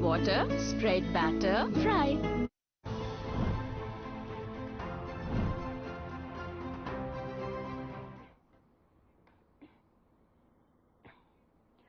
water, spread batter, fry.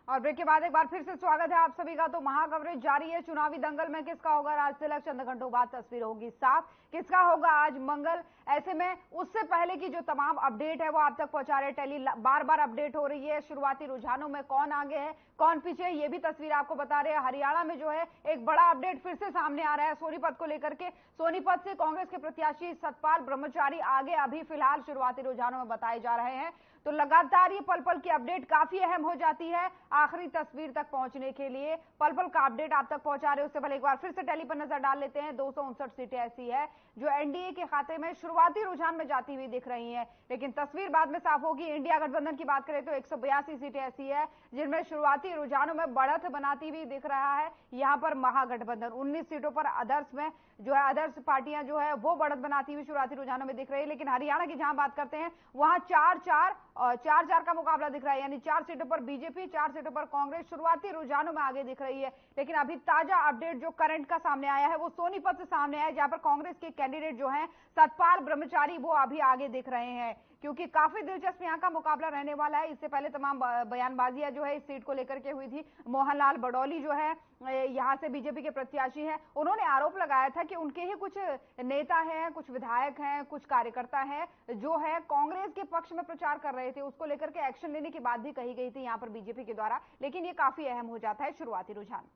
और break के बाद एक बार फिर से स्वागत है आप सभी का। तो महाकवरेज जारी है। चुनावी दंगल में किसका होगा आज तिलक, चंद घंटों बाद तस्वीर होगी साफ। किसका होगा आज मंगल। ऐसे में उससे पहले की जो तमाम अपडेट है वो आप तक पहुंचा रहे टेली, बार बार अपडेट हो रही है। शुरुआती रुझानों में कौन आगे है कौन पीछे है ये भी तस्वीर आपको बता रहे हैं। हरियाणा में जो है एक बड़ा अपडेट फिर से सामने आ रहा है सोनीपत को लेकर के। सोनीपत से कांग्रेस के प्रत्याशी सतपाल ब्रह्मचारी आगे अभी फिलहाल शुरुआती रुझानों में बताए जा रहे हैं। तो लगातार ये पल पल की अपडेट काफी अहम हो जाती है आखिरी तस्वीर तक पहुंचने के लिए। पल पल का अपडेट आप तक पहुंचा रहे हैं। उससे पहले एक बार फिर से टेली पर नजर डाल लेते हैं। 259 सीटें ऐसी है जो एनडीए के खाते में शुरुआती रुझान में जाती हुई दिख रही हैं, लेकिन तस्वीर बाद में साफ होगी। इंडिया गठबंधन की बात करें तो 182 सीटें ऐसी है जिनमें शुरुआती रुझानों में बढ़त बनाती हुई दिख रहा है। यहां पर महागठबंधन 19 सीटों पर अदर्स में जो है अदर्स पार्टियां जो है वो बढ़त बनाती हुई शुरुआती रुझानों में दिख रही है। लेकिन हरियाणा की जहां बात करते हैं वहां 4-4 का मुकाबला दिख रहा है, यानी 4 सीटों पर बीजेपी, 4 सीटों पर कांग्रेस शुरुआती रुझानों में आगे दिख रही है। लेकिन अभी ताजा अपडेट जो करंट का सामने आया है वो सोनीपत से सामने आया है, जहां पर कांग्रेस के कैंडिडेट जो हैं सतपाल ब्रह्मचारी वो अभी आगे दिख रहे हैं, क्योंकि काफी दिलचस्प यहां का मुकाबला रहने वाला है। इससे पहले तमाम बयानबाजियां जो है इस सीट को लेकर के हुई थी। मोहनलाल बडौली जो है यहां से बीजेपी के प्रत्याशी हैं, उन्होंने आरोप लगाया था कि उनके ही कुछ नेता हैं, कुछ विधायक हैं, कुछ कार्यकर्ता हैं जो है कांग्रेस के पक्ष में प्रचार कर रहे थे। उसको लेकर के एक्शन लेने की बात भी कही गई थी यहां पर बीजेपी के द्वारा। लेकिन ये काफी अहम हो जाता है शुरुआती रुझान।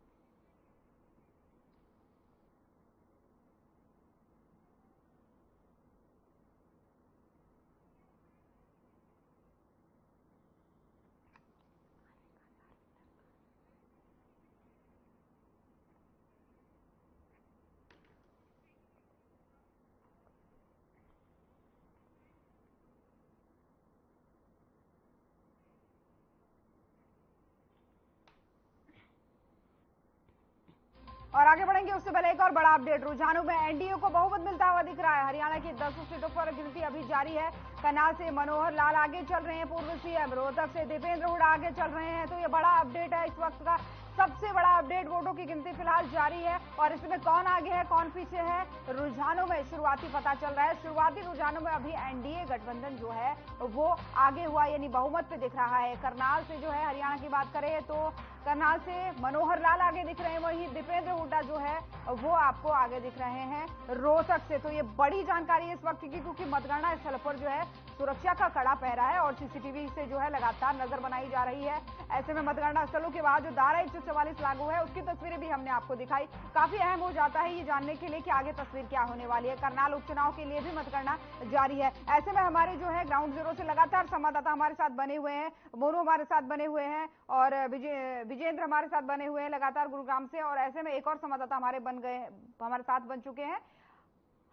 और आगे बढ़ेंगे उससे पहले एक और बड़ा अपडेट। रुझानों में एनडीए को बहुमत मिलता हुआ दिख रहा है। हरियाणा की 10 सीटों पर गिनती अभी जारी है। करनाल से मनोहर लाल आगे चल रहे हैं, पूर्व सीएम। रोहतक से दीपेंद्र हुड्डा आगे चल रहे हैं। तो ये बड़ा अपडेट है इस वक्त का, सबसे बड़ा अपडेट। वोटों की गिनती फिलहाल जारी है और इसमें कौन आगे है कौन पीछे है रुझानों में शुरुआती पता चल रहा है। शुरुआती रुझानों में अभी एनडीए गठबंधन जो है वो आगे हुआ, यानी बहुमत पे दिख रहा है। करनाल से जो है हरियाणा की बात करें तो करनाल से मनोहर लाल आगे दिख रहे हैं, वहीं दीपेंद्र हुड्डा जो है वो आपको आगे दिख रहे हैं रोहतक से। तो ये बड़ी जानकारी है इस वक्त की, क्योंकि मतगणना स्थल पर जो है सुरक्षा का कड़ा पहरा है और सीसीटीवी से जो है लगातार नजर बनाई जा रही है। ऐसे में मतगणना स्थलों के बाद जो धारा 144 लागू है उसकी तस्वीरें भी हमने आपको दिखाई। काफी अहम हो जाता है ये जानने के लिए कि आगे तस्वीर क्या होने वाली है। करनाल उपचुनाव के लिए भी मतगणना जारी है। ऐसे में हमारे जो है ग्राउंड जीरो से लगातार संवाददाता हमारे साथ बने हुए हैं। मोनू हमारे साथ बने हुए हैं और विजेंद्र हमारे साथ बने हुए हैं लगातार गुरुग्राम से। और ऐसे में एक और संवाददाता हमारे साथ बन चुके हैं,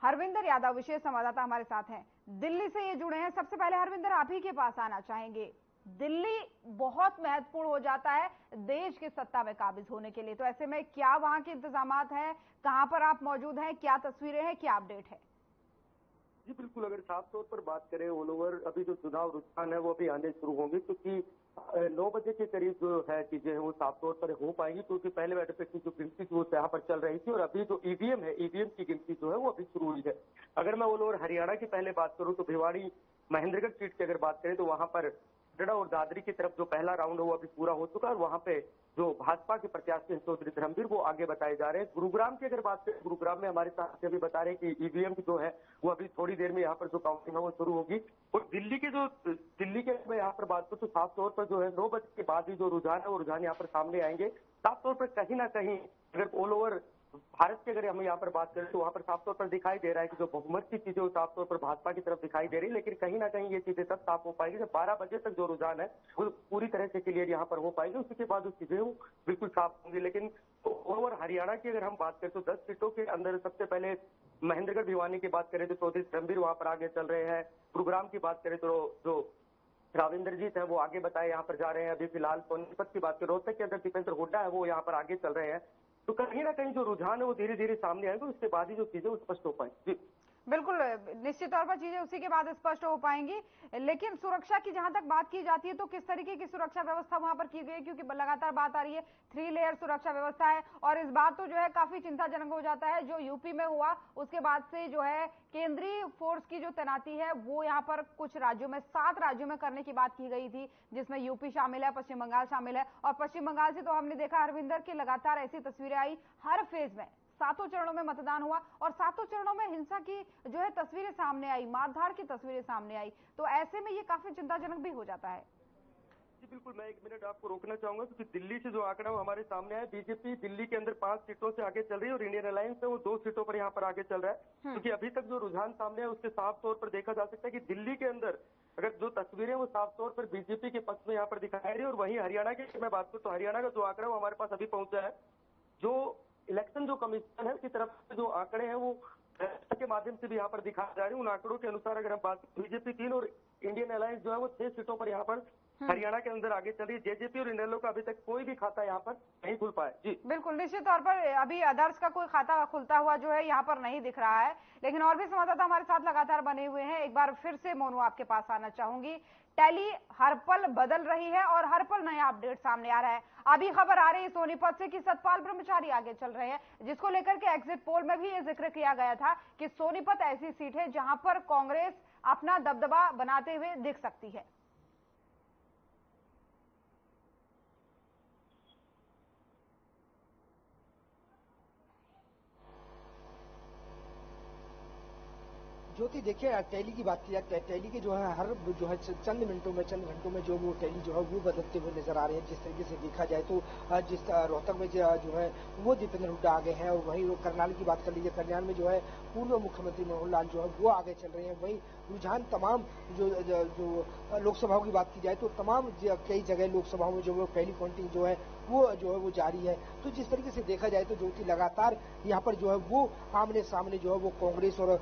हरविंदर यादव विशेष संवाददाता हमारे साथ हैं, दिल्ली से ये जुड़े हैं। सबसे पहले हरविंदर आप ही के पास आना चाहेंगे। दिल्ली बहुत महत्वपूर्ण हो जाता है देश की सत्ता में काबिज होने के लिए, तो ऐसे में क्या वहां के इंतजामात हैं, कहां पर आप मौजूद हैं, क्या तस्वीरें हैं, क्या अपडेट है? जी बिल्कुल, अगर साफ तौर पर बात करें ऑल ओवर अभी जो चुनाव रुझान है वो अभी आने शुरू होंगे, क्योंकि 9 बजे के करीब जो है चीजें वो साफ तौर पर हो पाएंगी, क्योंकि पहले बैठक की जो गिनती थी वो यहाँ पर चल रही थी और अभी जो ईवीएम है ईवीएम की गिनती जो है वो अभी शुरू हुई है। अगर मैं ऑल ओवर हरियाणा की पहले बात करूं तो भिवाड़ी महेंद्रगढ़ सीट की अगर बात करें तो वहां पर गढ़ा और दादरी की तरफ जो पहला राउंड है वो अभी पूरा हो चुका है और वहां पे जो भाजपा के प्रत्याशी हैं चौधरी धर्मवीर वो आगे बताए जा रहे हैं। गुरुग्राम की अगर बात करें, गुरुग्राम में हमारे साथ अभी बता रहे हैं कि ईवीएम जो है वो अभी थोड़ी देर में यहाँ पर जो काउंटिंग है वो शुरू होगी। और दिल्ली के मैं यहाँ पर बात करूँ तो साफ तौर पर जो है 9 बजे के बाद ही जो रुझान है वो रुझान यहाँ पर सामने आएंगे। साफ तौर पर कहीं ना कहीं अगर ऑल ओवर भारत की अगर हम यहाँ पर बात करें तो वहां पर साफ तौर पर दिखाई दे रहा है कि जो बहुमत की चीजें साफ तौर पर भाजपा की तरफ दिखाई दे रही है, लेकिन कहीं ना कहीं ये चीजें तब साफ हो पाएगी जब 12 बजे तक जो रुझान है वो पूरी तरह से क्लियर यहाँ पर हो पाएगी। उसके बाद वो चीजें वो बिल्कुल साफ होंगी। लेकिन ओवर हरियाणा की अगर हम बात करें तो 10 सीटों के अंदर सबसे पहले महेंद्रगढ़ भिवानी की बात करें तो चौधरी धर्मवीर वहां पर आगे चल रहे हैं। गुरुग्राम की बात करें तो जो राविंद्रजीत है वो आगे बताए यहाँ पर जा रहे हैं। अभी फिलहाल सोनीपत की बात करें रोहतक के अंदर दीपेंद्र हुड्डा है वो यहाँ पर आगे चल रहे हैं। तो कहीं ना कहीं जो रुझान है वो धीरे धीरे सामने आएंगे, उसके बाद ही जो चीजें स्पष्ट हो पाएंगी। बिल्कुल, निश्चित तौर पर चीजें उसी के बाद स्पष्ट हो पाएंगी। लेकिन सुरक्षा की जहां तक बात की जाती है तो किस तरीके की सुरक्षा व्यवस्था वहां पर की गई, क्योंकि लगातार बात आ रही है 3 लेयर सुरक्षा व्यवस्था है, और इस बार तो जो है काफी चिंताजनक हो जाता है जो यूपी में हुआ उसके बाद से जो है केंद्रीय फोर्स की जो तैनाती है वो यहाँ पर कुछ राज्यों में 7 राज्यों में करने की बात की गई थी, जिसमें यूपी शामिल है, पश्चिम बंगाल शामिल है। और पश्चिम बंगाल से तो हमने देखा हरविंदर की लगातार ऐसी तस्वीरें आई, हर फेज में 7 चरणों में मतदान हुआ और 7 चरणों में हिंसा की जो है तस्वीरें सामने आई, मारधाड़ की तस्वीरें सामने आई, तो ऐसे में ये काफी चिंताजनक भी हो जाता है। जी बिल्कुल, मैं 1 मिनट आपको रोकना चाहूंगा क्योंकि दिल्ली से जो आंकड़ा वो हमारे सामने है, बीजेपी दिल्ली के अंदर 5 सीटों से आगे चल रही है और इंडियन अलायंस है वो 2 सीटों पर यहाँ पर आगे चल रहा है। क्योंकि अभी तक जो रुझान सामने है उसके साफ तौर पर देखा जा सकता है कि दिल्ली के अंदर अगर जो तस्वीरें वो साफ तौर पर बीजेपी के पक्ष में यहाँ पर दिखाई रही है। और वहीं हरियाणा की मैं बात करूँ तो हरियाणा का जो आंकड़ा वो हमारे पास अभी पहुंचा है, जो इलेक्शन जो कमीशन है उसकी तरफ से जो आंकड़े हैं वो के माध्यम से भी यहाँ पर दिखाए जा रहे हैं। उन आंकड़ों के अनुसार अगर हम बात बीजेपी 3 और इंडियन अलायंस जो है वो 6 सीटों पर यहाँ पर हरियाणा के अंदर आगे चल रही है। जेजेपी और इनेलो का अभी तक कोई भी खाता यहाँ पर नहीं खुल पाया। जी बिल्कुल, निश्चित तौर पर अभी अदर्स का कोई खाता खुलता हुआ जो है यहाँ पर नहीं दिख रहा है, लेकिन और भी संवाददाता हमारे साथ लगातार बने हुए हैं। एक बार फिर से मोनू आपके पास आना चाहूंगी। टैली हर पल बदल रही है और हर पल नया अपडेट सामने आ रहा है। अभी खबर आ रही है सोनीपत से कि सतपाल ब्रह्मचारी आगे चल रहे हैं, जिसको लेकर के एग्जिट पोल में भी ये जिक्र किया गया था कि सोनीपत ऐसी सीट है जहां पर कांग्रेस अपना दबदबा बनाते हुए दिख सकती है। ज्योति देखिए, टैली की बात की जाए, टैली के जो है हर जो है चंद घंटों में जो वो टैली जो है वो बदलते हुए नजर आ रहे हैं। जिस तरीके से देखा जाए तो जिस रोहतक में जो है वो दीपेंद्र हुड्डा आगे हैं, और वहीं करनाल की बात कर लीजिए, करनाल में जो है पूर्व मुख्यमंत्री मनोहर लाल जो है वो आगे चल रहे हैं। वहीं रुझान तमाम जो लोकसभाओं की बात की जाए तो तमाम कई जगह लोकसभाओं में जो है पहली काउंटिंग जो है वो जारी है। तो जिस तरीके से देखा जाए तो ज्योति लगातार यहाँ पर जो है वो आमने सामने जो है वो कांग्रेस और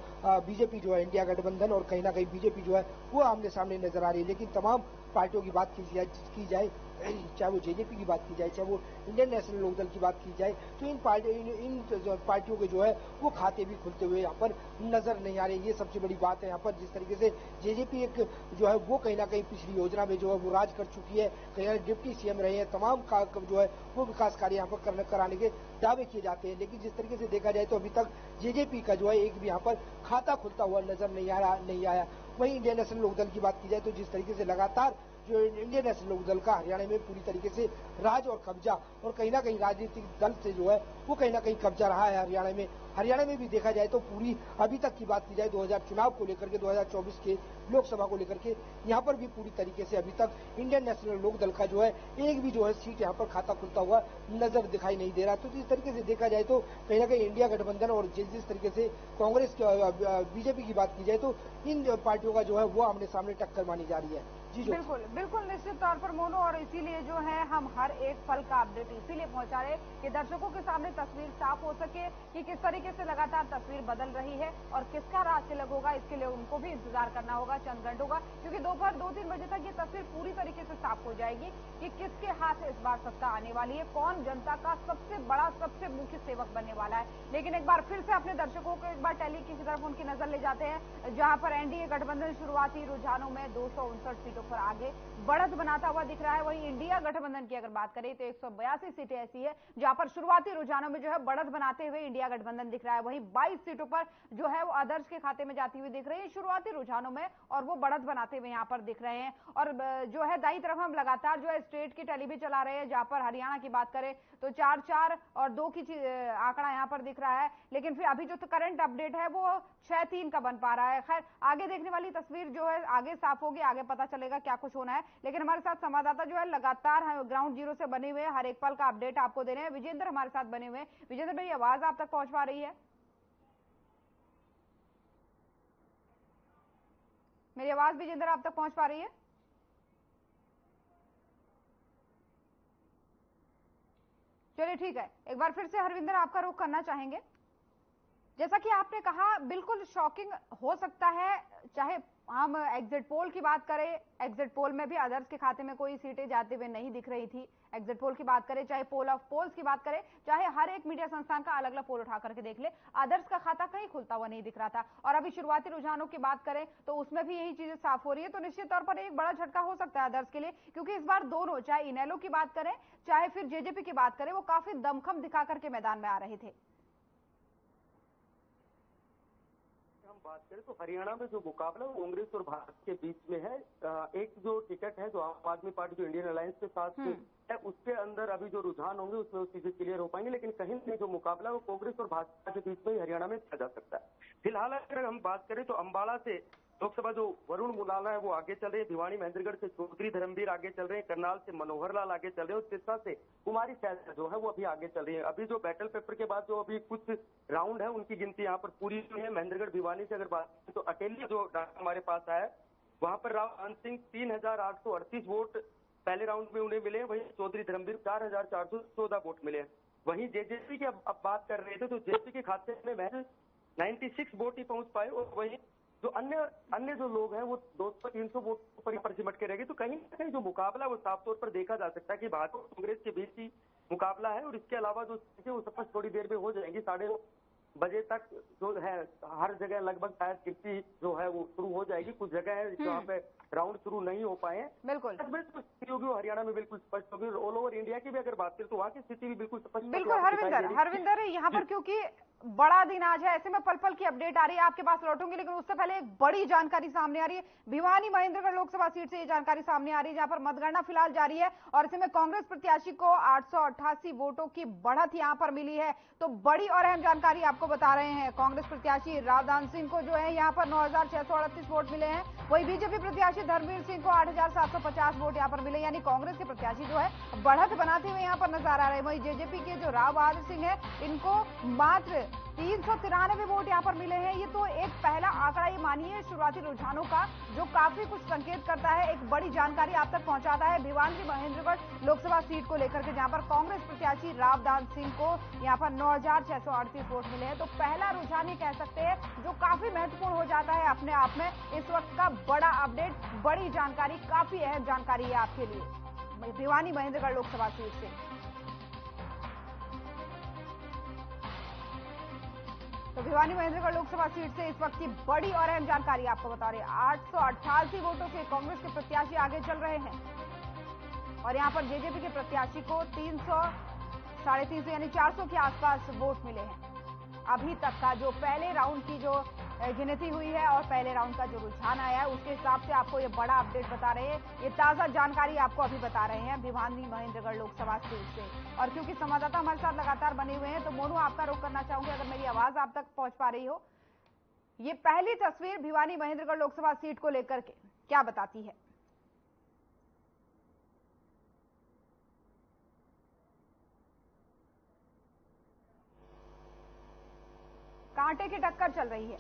बीजेपी जो है इंडिया गठबंधन, और कहीं ना कहीं बीजेपी जो है वो आमने सामने नजर आ रही है। लेकिन तमाम पार्टियों की बात की जाए चाहे वो जेजेपी की बात की जाए, चाहे वो इंडियन नेशनल लोकदल की बात की जाए, तो इन पार्टियों के जो है वो खाते भी खुलते हुए यहाँ पर नजर नहीं आ रहे। ये सबसे बड़ी बात है यहाँ पर। जिस तरीके से जेजेपी एक जो है वो कहीं ना कहीं पिछली योजना में जो है वो राज कर चुकी है, कहीं ना डिप्टी सीएम रहे हैं, तमाम जो है वो विकास कार्य यहाँ पर कराने के दावे किए जाते हैं। लेकिन जिस तरीके से देखा जाए तो अभी तक जेजेपी का जो है एक भी यहाँ पर खाता खुलता हुआ नजर नहीं आया। वहीं इंडियन नेशनल लोकदल की बात की जाए तो जिस तरीके से लगातार जो इंडियन नेशनल लोकदल का हरियाणा में पूरी तरीके से राज और कब्जा, और कहीं ना कहीं राजनीतिक दल से जो है वो कहीं ना कहीं कब्जा रहा है हरियाणा में भी देखा जाए तो पूरी अभी तक की बात की जाए 2000 चुनाव को लेकर के, 2024 के लोकसभा को लेकर के, यहाँ पर भी पूरी तरीके से अभी तक इंडियन नेशनल लोकदल का जो है एक भी जो है सीट यहाँ पर खाता खुलता हुआ नजर दिखाई नहीं दे रहा। तो जिस तरीके से देखा जाए तो कहीं ना कहीं इंडिया गठबंधन और जिस तरीके से कांग्रेस बीजेपी की बात की जाए तो इन पार्टियों का जो है वो आमने सामने टक्कर मानी जा रही है। बिल्कुल बिल्कुल, निश्चित तौर पर मोनू, और इसीलिए जो है हम हर एक पल का अपडेट इसीलिए पहुंचा रहे कि दर्शकों के सामने तस्वीर साफ हो सके कि किस तरीके से लगातार तस्वीर बदल रही है और किसका राज तिलक होगा। इसके लिए उनको भी इंतजार करना होगा चंद घंटों का, क्योंकि दोपहर 2-3 बजे तक ये तस्वीर पूरी तरीके से साफ हो जाएगी कि किसके हाथ इस बार सत्ता आने वाली है, कौन जनता का सबसे बड़ा सबसे मुख्य सेवक बनने वाला है। लेकिन एक बार फिर से अपने दर्शकों को एक बार टैली की तरफ उनकी नजर ले जाते हैं, जहां पर एनडीए गठबंधन शुरुआती रुझानों में 259 सीटों पर आगे बढ़त बनाता हुआ दिख रहा है। वहीं इंडिया गठबंधन की अगर बात करें तो 182 सीटें ऐसी है जहां पर शुरुआती रुझानों में जो है बढ़त बनाते हुए इंडिया गठबंधन दिख रहा है। वहीं 22 सीटों पर जो है वो आदर्श के खाते में जाती हुई दिख रही है शुरुआती रुझानों में, और वो बढ़त बनाते हुए यहाँ पर दिख रहे हैं। और जो है दाईं तरफ हम लगातार जो है स्टेट की टैली भी चला रहे हैं, जहां पर हरियाणा की बात करें तो 4-4 और 2 की आंकड़ा यहाँ पर दिख रहा है। लेकिन फिर अभी जो करंट अपडेट है वो 6-3 का बन पा रहा है। खैर आगे देखने वाली तस्वीर जो है आगे साफ होगी, आगे पता चलेगा क्या कुछ होना है। लेकिन हमारे साथ संवाददाता जो है लगातार ग्राउंड जीरो से बने हुए हैं, हर एक पल का अपडेट आपको दे रहे हैं। विजेंद्र हमारे साथ बने हुए हैं। विजेंद्र, मेरी आवाज आप तक पहुंच पा रही है? मेरी आवाज विजेंद्र आप तक पहुंच पा रही है? चलिए ठीक है, एक बार फिर से हरविंदर आपका रुख करना चाहेंगे। जैसा कि आपने कहा बिल्कुल शॉकिंग हो सकता है, चाहे हम एग्जिट पोल की बात करें, एग्जिट पोल में भी अदर्स के खाते में कोई सीटें जाते हुए नहीं दिख रही थी। एग्जिट पोल की बात करें, चाहे पोल ऑफ पोल्स की बात करें, चाहे हर एक मीडिया संस्थान का अलग अलग पोल उठा करके देख ले, अदर्स का खाता कहीं खुलता हुआ नहीं दिख रहा था। और अभी शुरुआती रुझानों की बात करें तो उसमें भी यही चीजें साफ हो रही है। तो निश्चित तौर पर एक बड़ा झटका हो सकता है अदर्स के लिए, क्योंकि इस बार दोनों, चाहे इनेलो की बात करें चाहे फिर जेजेपी की बात करें, वो काफी दमखम दिखा करके मैदान में आ रहे थे। बात करें तो हरियाणा में जो मुकाबला वो कांग्रेस और भाजपा के बीच में है। एक जो टिकट है जो आम आदमी पार्टी जो इंडियन अलायंस के साथ है, उसके अंदर अभी जो रुझान होंगे उसमें वो चीजें क्लियर हो पाएंगे, लेकिन कहीं नहीं जो मुकाबला वो कांग्रेस और भाजपा के बीच में हरियाणा में किया जा सकता है। फिलहाल अगर हम बात करें तो अंबाला से लोकसभा जो वरुण मुलाना है वो आगे चल रहे हैं, भिवानी महेंद्रगढ़ से चौधरी धर्मवीर आगे चल रहे हैं, करनाल से मनोहर लाल आगे चल रहे हैं और सिरसा से कुमारी शैलजा जो है वो अभी आगे चल रही है। अभी जो बैटल पेपर के बाद जो अभी कुछ राउंड है उनकी गिनती यहाँ पर पूरी हुई है। महेंद्रगढ़ भिवानी से अगर बात करें तो अकेले जो हमारे पास आया वहां पर राव सिंह 3,838 वोट पहले राउंड में उन्हें मिले, वहीं चौधरी धर्मवीर 4,414 वोट मिले। वहीं जेजेपी की अब बात कर रहे थे तो जेजेपी के खाते में महज 96 वोट ही पहुंच पाए और वहीं जो अन्य जो लोग हैं वो 200-300 वोट पर सिमट के रह गए। तो कहीं ना कहीं जो मुकाबला वो साफ तौर पर देखा जा सकता है कि भाजपा और कांग्रेस के बीच ही मुकाबला है। और इसके अलावा जो चीजें वो स्पष्ट थोड़ी देर में हो जाएंगी, 9:30 बजे तक जो है हर जगह लगभग शायद गिनती जो है वो शुरू हो जाएगी। कुछ जगह है जहाँ पे राउंड शुरू नहीं हो पाए हैं। बिल्कुल हरियाणा में बिल्कुल स्पष्ट होगी। ऑल ओवर इंडिया की भी अगर बात करें तो वहाँ की स्थिति भी बिल्कुल स्पष्ट। बिल्कुल हरविंदर यहाँ पर क्योंकि बड़ा दिन आज है, ऐसे में पल पल की अपडेट आ रही है, आपके पास लौटूंगी, लेकिन उससे पहले एक बड़ी जानकारी सामने आ रही है। भिवानी महेंद्रगढ़ लोकसभा सीट से ये जानकारी सामने आ रही है, जहां पर मतगणना फिलहाल जारी है और इसमें कांग्रेस प्रत्याशी को 888 वोटों की बढ़त यहां पर मिली है। तो बड़ी और अहम जानकारी आपको बता रहे हैं। कांग्रेस प्रत्याशी रावदान सिंह को जो है यहाँ पर 9,638 वोट मिले हैं, वही बीजेपी प्रत्याशी धर्मवीर सिंह को 8,750 वोट यहाँ पर मिले, यानी कांग्रेस के प्रत्याशी जो है बढ़त बनाते हुए यहाँ पर नजर आ रहे हैं। वही जेजेपी के जो राव बहादुर सिंह है, इनको मात्र 393 वोट यहाँ पर मिले हैं। ये तो एक पहला आंकड़ा ये मानिए शुरुआती रुझानों का, जो काफी कुछ संकेत करता है, एक बड़ी जानकारी आप तक पहुंचाता है भिवानी महेंद्रगढ़ लोकसभा सीट को लेकर के, जहां पर कांग्रेस प्रत्याशी रावदान सिंह को यहाँ पर 9,638 वोट मिले हैं। तो पहला रुझान ये कह सकते हैं जो काफी महत्वपूर्ण हो जाता है अपने आप में। इस वक्त का बड़ा अपडेट, बड़ी जानकारी, काफी अहम जानकारी है आपके लिए भिवानी महेंद्रगढ़ लोकसभा सीट से। तो भिवानी महेंद्रगढ़ लोकसभा सीट से इस वक्त की बड़ी और अहम जानकारी आपको बता रहे हैं। 888 वोटों से कांग्रेस के प्रत्याशी आगे चल रहे हैं और यहां पर जेजेपी के प्रत्याशी को 300, 350 यानी 400 के आसपास वोट मिले हैं। अभी तक का जो पहले राउंड की जो गिनती हुई है और पहले राउंड का जो रुझान आया है उसके हिसाब से आपको ये बड़ा अपडेट बता रहे हैं, ये ताजा जानकारी आपको अभी बता रहे हैं भिवानी महेंद्रगढ़ लोकसभा सीट से। और क्योंकि संवाददाता हमारे साथ लगातार बने हुए हैं तो मोनू आपका रुख करना चाहूंगी, अगर मेरी आवाज आप तक पहुंच पा रही हो। ये पहली तस्वीर भिवानी महेंद्रगढ़ लोकसभा सीट को लेकर के क्या बताती है? कांटे की टक्कर चल रही है।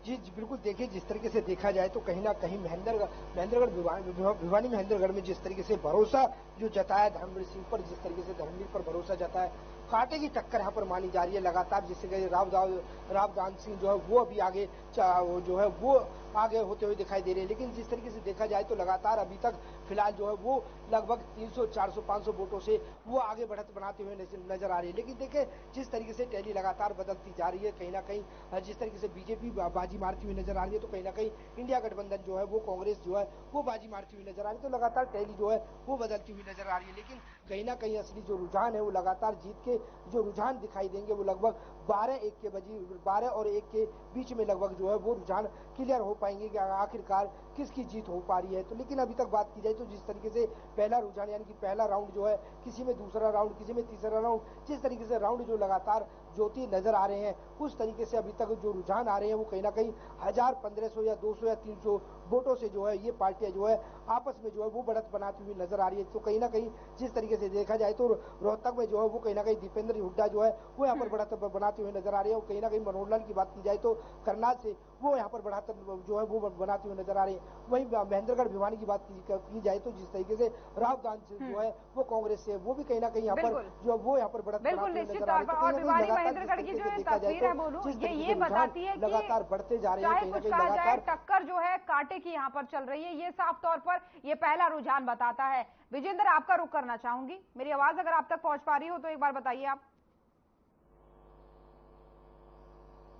जी बिल्कुल, देखिए जिस तरीके से देखा जाए तो कहीं ना कहीं महेंद्रगढ़ भिवानी महेंद्रगढ़ में जिस तरीके से भरोसा जो जताया धर्मवीर सिंह पर, जिस तरीके से धर्मवीर पर भरोसा जताया, कांटे की टक्कर यहाँ पर मानी जा रही है लगातार। जिससे रावदान सिंह जो है वो अभी आगे जो है वो आगे होते हुए दिखाई दे रहे हैं। लेकिन जिस तरीके से देखा जाए तो लगातार अभी तक फिलहाल जो है वो लगभग 300, 400, 500 वोटों से वो आगे बढ़त बनाते हुए नजर आ रही है। लेकिन देखिए जिस तरीके से टैली लगातार बदलती जा रही है, कहीं ना कहीं जिस तरीके से बीजेपी बाजी मारती हुई नजर आ रही है, तो कहीं ना कहीं इंडिया गठबंधन जो है वो कांग्रेस जो है वो बाजी मारती हुई नजर आ रही है। तो लगातार टैली जो है वो बदलती हुई नजर आ रही है। लेकिन कहीं ना कहीं असली जो रुझान है वो लगातार जीत के जो रुझान दिखाई देंगे वो लगभग 12 और 1 के बीच में लगभग जो है वो रुझान क्लियर हो पाएंगे कि आखिरकार किसकी जीत हो पा रही है। तो लेकिन अभी तक बात की जाए तो जिस तरीके से पहला रुझान यानी कि पहला राउंड जो है, किसी में दूसरा राउंड, किसी में तीसरा राउंड, जिस तरीके से राउंड जो लगातार ज्योति नजर आ रहे हैं, उस तरीके से अभी तक जो रुझान आ रहे हैं वो कहीं ना कहीं 1000, 1500 या 200 या 300 वोटों से जो है ये पार्टियां जो है आपस में जो है वो बढ़त बनाती हुई नजर आ रही है। तो कहीं ना कहीं जिस तरीके से देखा जाए तो रोहतक में जो है वो कहीं ना कहीं दीपेंद्र हुड्डा जो है वो यहाँ पर बढ़त बनाते हुए नजर आ रही है। और कहीं ना कहीं मनोहर लाल की बात की जाए तो करनाल से वो यहाँ पर बढ़त जो है वो बनाते हुए नजर आ रही है। वहीं महेंद्रगढ़ भिवानी की बात की जाए तो जिस तरीके से रावदान जो है वो कांग्रेस से, वो भी कहीं ना कहीं यहाँ पर जो वो यहाँ पर बढ़त बनाते हुए नजर आ रही है। महेंद्रगढ़ की जो तस्वीर है बोलूं, ये बताती है कि लगातार बढ़ते जा रहे हैं, चाहे कुछ कहा जाए, टक्कर जो है कांटे की यहाँ पर चल रही है। ये साफ तौर पर ये पहला रुझान बताता है। विजेंद्र, आपका रुख करना चाहूंगी। मेरी आवाज अगर आप तक पहुंच पा रही हो तो एक बार बताइए आप।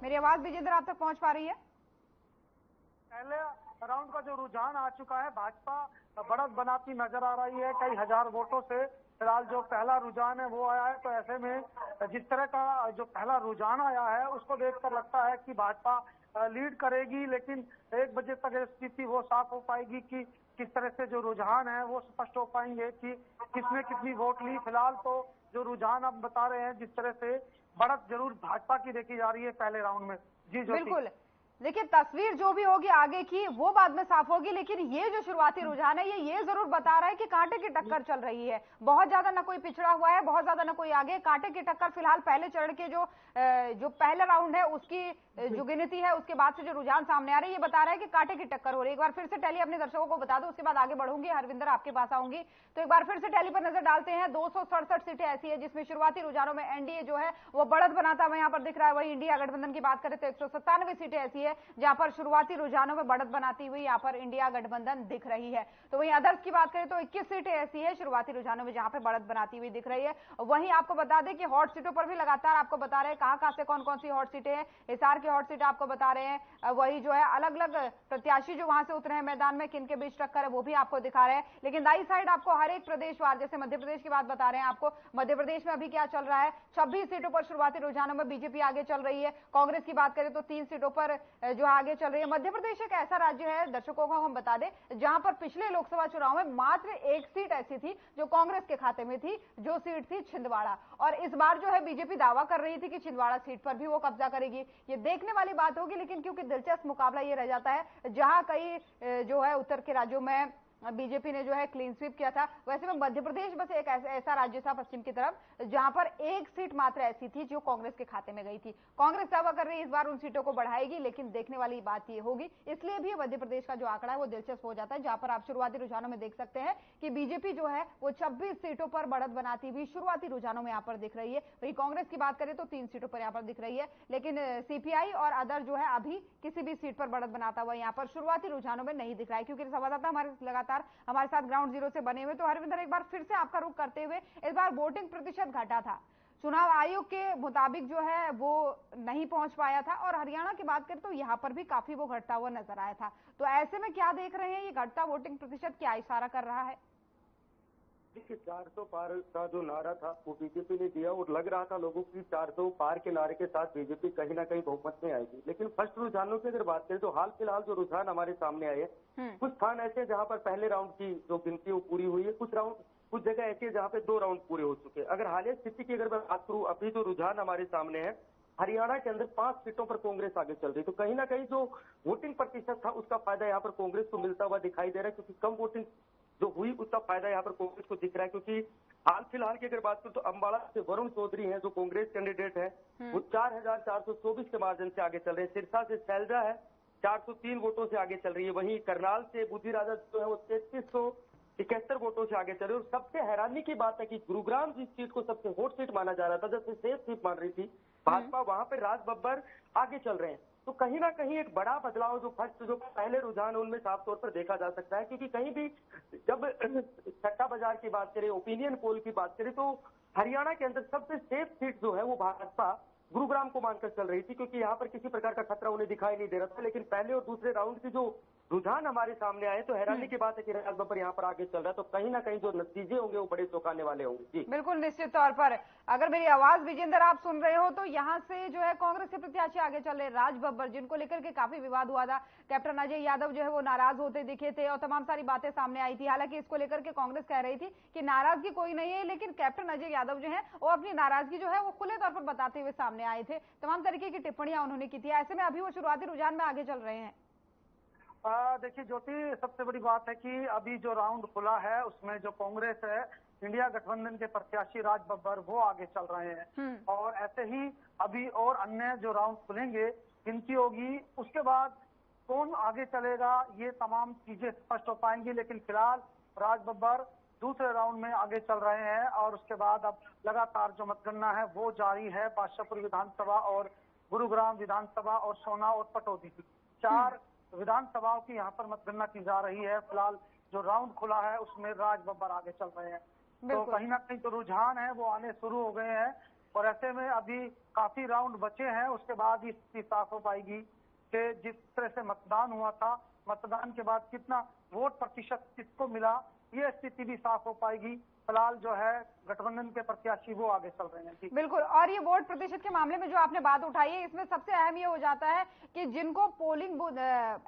मेरी आवाज विजेंद्र आप तक पहुंच पा रही है? पहले राउंड का जो रुझान आ चुका है, भाजपा बढ़त बनाती नजर आ रही है कई हजार वोटों से। फिलहाल जो पहला रुझान है वो आया है, तो ऐसे में जिस तरह का जो पहला रुझान आया है उसको देखकर लगता है कि भाजपा लीड करेगी, लेकिन 1 बजे तक स्थिति वो साफ हो पाएगी कि किस तरह से जो रुझान है वो स्पष्ट हो पाएंगे कि किसने कितनी वोट ली। फिलहाल तो जो रुझान आप बता रहे हैं, जिस तरह से बढ़त जरूर भाजपा की देखी जा रही है पहले राउंड में। जी बिल्कुल, देखिए तस्वीर जो भी होगी आगे की वो बाद में साफ होगी, लेकिन ये जो शुरुआती रुझान है ये जरूर बता रहा है कि कांटे की टक्कर चल रही है। बहुत ज्यादा ना कोई पिछड़ा हुआ है, बहुत ज्यादा ना कोई आगे। कांटे की टक्कर फिलहाल पहले चरण के जो पहला राउंड है उसकी जो गिनती है उसके बाद से जो रुझान सामने आ रही है ये बता रहा है कि कांटे की टक्कर हो रही है। एक बार फिर से टैली अपने दर्शकों को बता दो, उसके बाद आगे बढ़ूंगी। हरविंदर आपके पास आऊंगी, तो एक बार फिर से टैली पर नजर डालते हैं। 267 सीटें ऐसी है जिसमें शुरुआती रुझानों में एनडीए जो है वो बढ़त बनाता हुआ यहाँ पर दिख रहा है। वही इंडिया गठबंधन की बात करें तो 197 सीटें ऐसी है जहां पर शुरुआती रुझानों में बढ़त बनाती हुई यहाँ पर इंडिया गठबंधन दिख रही है। तो वहीं अदर्स की बात करें तो 21 सीटें ऐसी है शुरुआती रुझानों में जहां पर बढ़त बनाती हुई दिख रही है। वहीं आपको बता दें कि हॉट सीटों पर भी लगातार आपको बता रहे हैं कहां से कौन कौन सी हॉट सीटें हैं। हिसार की हॉट सीट आपको बता रहे हैं, वही जो है अलग अलग प्रत्याशी जो वहां से उतरे हैं मैदान में, किन के बीच टक्कर है वो भी आपको दिखा रहे हैं। लेकिन दाई साइड आपको हर एक प्रदेशवार, जैसे मध्य प्रदेश की बात बता रहे हैं आपको, मध्य प्रदेश में अभी क्या चल रहा है। 26 सीटों पर शुरुआती रुझानों में बीजेपी आगे चल रही है। कांग्रेस की बात करें तो 3 सीटों पर जो आगे चल रही है। मध्य प्रदेश एक ऐसा राज्य है, दर्शकों को हम बता दें, जहां पर पिछले लोकसभा चुनाव में मात्र 1 सीट ऐसी थी जो कांग्रेस के खाते में थी, जो सीट थी छिंदवाड़ा। और इस बार जो है बीजेपी दावा कर रही थी कि छिंदवाड़ा सीट पर भी वो कब्जा करेगी। ये देखने वाली बात होगी, लेकिन क्योंकि दिलचस्प मुकाबला ये रह जाता है, जहां कई जो है उत्तर के राज्यों में बीजेपी ने जो है क्लीन स्वीप किया था, वैसे में मध्य प्रदेश बस एक ऐसा राज्य था पश्चिम की तरफ जहां पर 1 सीट मात्र ऐसी थी जो कांग्रेस के खाते में गई थी। कांग्रेस दावा कर रही है इस बार उन सीटों को बढ़ाएगी, लेकिन देखने वाली बात ये होगी। इसलिए भी मध्य प्रदेश का जो आंकड़ा है वो दिलचस्प हो जाता है, जहां पर आप शुरुआती रुझानों में देख सकते हैं कि बीजेपी जो है वो 26 सीटों पर बढ़त बनाती हुई शुरुआती रुझानों में यहाँ पर दिख रही है। वही कांग्रेस की बात करें तो 3 सीटों पर यहाँ पर दिख रही है, लेकिन सीपीआई और अदर जो है अभी किसी भी सीट पर बढ़त बनाता हुआ यहाँ पर शुरुआती रुझानों में नहीं दिख रहा है। क्योंकि संवाददाता हमारे लगातार हमारे साथ ग्राउंड जीरो से बने हुए। तो हरविंदर, एक बार फिर से आपका रुख करते हुए, इस बार वोटिंग प्रतिशत घटा था, चुनाव आयोग के मुताबिक जो है वो नहीं पहुंच पाया था, और हरियाणा की बात करें तो यहां पर भी काफी वो घटता हुआ नजर आया था। तो ऐसे में क्या देख रहे हैं, ये घटता वोटिंग प्रतिशत क्या इशारा कर रहा है? देखिए, 400 पार का जो नारा था वो बीजेपी ने दिया, और लग रहा था लोगों की 400 पार के नारे के साथ बीजेपी कहीं ना कहीं बहुमत में आएगी। लेकिन फर्स्ट रुझानों की अगर बात करें तो हाल फिलहाल जो रुझान हमारे सामने आए हैं, कुछ स्थान ऐसे जहां पर पहले राउंड की जो गिनती वो पूरी हुई है, कुछ जगह ऐसी है जहां पे 2 राउंड पूरे हो चुके हैं। अगर हालिया स्थिति की अगर मैं बात करूं, अभी जो रुझान हमारे सामने है, हरियाणा के अंदर 5 सीटों पर कांग्रेस आगे चल रही है। तो कहीं ना कहीं जो वोटिंग प्रतिशत था उसका फायदा यहाँ पर कांग्रेस को मिलता हुआ दिखाई दे रहा है, क्योंकि कम वोटिंग जो हुई उसका फायदा यहाँ पर कांग्रेस को दिख रहा है। क्योंकि हाल फिलहाल की अगर बात करूं तो अम्बाड़ा से वरुण चौधरी हैं जो कांग्रेस कैंडिडेट है, वो 4424 के मार्जिन से आगे चल रहे हैं। सिरसा से शैलजा है 403 वोटों से आगे चल रही है। वहीं करनाल से बुद्धि राजा जो है वो 3371 वोटों से आगे चल रहे हैं। और सबसे हैरानी की बात है कि गुरुग्राम जिस सीट को सबसे हॉट सीट माना जा रहा था, जैसे सेफ सीट मान रही थी भाजपा, वहां पर राज बब्बर आगे चल रहे हैं। तो कहीं ना कहीं एक बड़ा बदलाव जो पहले रुझान उनमें साफ तौर पर देखा जा सकता है। क्योंकि कहीं भी जब सट्टा बाजार की बात करें, ओपिनियन पोल की बात करें, तो हरियाणा के अंदर सबसे सेफ सीट जो है वो भाजपा गुरुग्राम को मानकर चल रही थी, क्योंकि यहाँ पर किसी प्रकार का खतरा उन्हें दिखाई नहीं दे रहा था। लेकिन पहले और दूसरे राउंड की जो रुझान हमारे सामने आए तो हैरानी की बात है कि राज बब्बर यहाँ पर आगे चल रहा है। तो कहीं ना कहीं जो नतीजे होंगे वो बड़े चौंकाने वाले होंगे। जी बिल्कुल, निश्चित तौर पर। अगर मेरी आवाज विजेंद्र आप सुन रहे हो तो यहाँ से जो है कांग्रेस के प्रत्याशी आगे चल रहे राज बब्बर, जिनको लेकर के काफी विवाद हुआ था। कैप्टन अजय यादव जो है वो नाराज होते दिखे थे और तमाम सारी बातें सामने आई थी। हालांकि इसको लेकर के कांग्रेस कह रही थी कि नाराजगी कोई नहीं है, लेकिन कैप्टन अजय यादव जो है वो अपनी नाराजगी जो है वो खुले तौर पर बताते हुए सामने आए थे। तमाम तरीके की टिप्पणियां उन्होंने की थी। ऐसे में अभी वो शुरुआती रुझान में आगे चल रहे हैं। देखिए ज्योति, सबसे बड़ी बात है कि अभी जो राउंड खुला है उसमें जो कांग्रेस है, इंडिया गठबंधन के प्रत्याशी राज बब्बर वो आगे चल रहे हैं। और ऐसे ही अभी और अन्य जो राउंड खुलेंगे, गिनती होगी, उसके बाद कौन आगे चलेगा ये तमाम चीजें स्पष्ट हो पाएंगी। लेकिन फिलहाल राज बब्बर दूसरे राउंड में आगे चल रहे हैं और उसके बाद अब लगातार जो मतगणना है वो जारी है। बादशाहपुर विधानसभा और गुरुग्राम विधानसभा और सोना और पटौदी की 4 विधानसभाओं की यहाँ पर मतगणना की जा रही है। फिलहाल जो राउंड खुला है उसमें राज बब्बर आगे चल रहे हैं, तो कहीं ना कहीं जो रुझान है वो आने शुरू हो गए हैं और ऐसे में अभी काफी राउंड बचे हैं। उसके बाद ही स्थिति साफ हो पाएगी कि जिस तरह से मतदान हुआ था, मतदान के बाद कितना वोट प्रतिशत किसको मिला, ये स्थिति भी साफ हो पाएगी। फिलहाल जो है गठबंधन के प्रत्याशी वो आगे चल रहे हैं। बिल्कुल, और ये वोट प्रतिशत के मामले में जो आपने बात उठाई है, इसमें सबसे अहम ये हो जाता है कि जिनको पोलिंग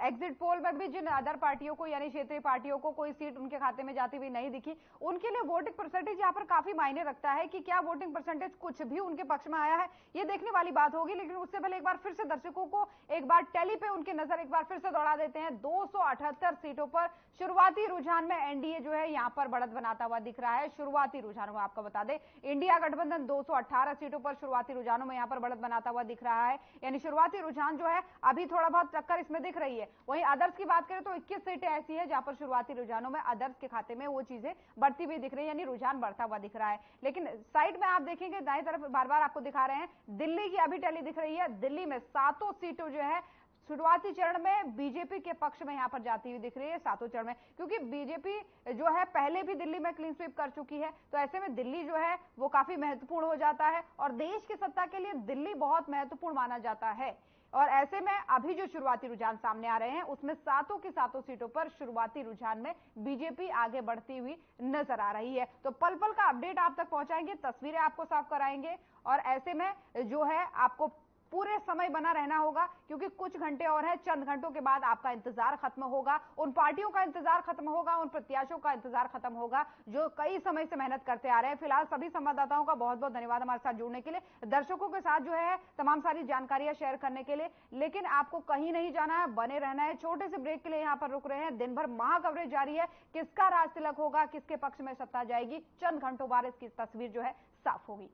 एग्जिट पोल में भी जिन अदर पार्टियों को यानी क्षेत्रीय पार्टियों को कोई सीट उनके खाते में जाती हुई नहीं दिखी, उनके लिए वोटिंग परसेंटेज यहाँ पर काफी मायने रखता है कि क्या वोटिंग परसेंटेज कुछ भी उनके पक्ष में आया है, ये देखने वाली बात होगी। लेकिन उससे पहले एक बार फिर से दर्शकों को एक बार टेली पे उनकी नजर एक बार फिर से दौड़ा देते हैं। 278 सीटों पर शुरुआती रुझान में एनडीए जो है यहाँ पर बढ़त बनाता हुआ दिख रहा है। शुरुआती रुझानों में आपको बता दें, इंडिया गठबंधन 218 सीटों पर शुरुआती रुझानों में यहाँ पर बढ़त बनाता हुआ दिख रहा है। यानी शुरुआती रुझान जो है अभी थोड़ा बहुत टक्कर इसमें दिख रही है। वहीं अदर्स की बात करें तो 21 सीटें ऐसी है जहां पर शुरुआती रुझानों में अदर्स के खाते में वो चीजें बढ़ती हुई दिख रही है, यानी रुझान बढ़ता हुआ दिख रहा है। लेकिन साइड में आप देखेंगे दाएं तरफ बार बार आपको दिखा रहे हैं दिल्ली की अभी टैली दिख रही है। दिल्ली में 7 सीटों जो है शुरुआती चरण में बीजेपी के पक्ष में यहां पर जाती हुई दिख रही है 7 चरण में, क्योंकि बीजेपी जो है पहले भी दिल्ली में क्लीन स्वीप कर चुकी है। तो ऐसे में दिल्ली जो है वो काफी महत्वपूर्ण हो जाता है और देश की सत्ता के लिए दिल्ली बहुत महत्वपूर्ण माना जाता है। और ऐसे में अभी जो शुरुआती रुझान सामने आ रहे हैं उसमें 7 की 7 सीटों पर शुरुआती रुझान में बीजेपी आगे बढ़ती हुई नजर आ रही है। तो पल पल का अपडेट आप तक पहुंचाएंगे, तस्वीरें आपको साफ कराएंगे और ऐसे में जो है आपको पूरे समय बना रहना होगा, क्योंकि कुछ घंटे और है, चंद घंटों के बाद आपका इंतजार खत्म होगा, उन पार्टियों का इंतजार खत्म होगा, उन प्रत्याशियों का इंतजार खत्म होगा जो कई समय से मेहनत करते आ रहे हैं। फिलहाल सभी संवाददाताओं का बहुत बहुत धन्यवाद हमारे साथ जुड़ने के लिए, दर्शकों के साथ जो है तमाम सारी जानकारियां शेयर करने के लिए। लेकिन आपको कहीं नहीं जाना है, बने रहना है। छोटे से ब्रेक के लिए यहाँ पर रुक रहे हैं। दिन भर महा कवरेज जारी है, किसका राज तिलक होगा, किसके पक्ष में सत्ता जाएगी, चंद घंटों बाद इसकी तस्वीर जो है साफ होगी।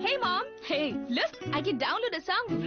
Hey mom! Hey, look! I can download a song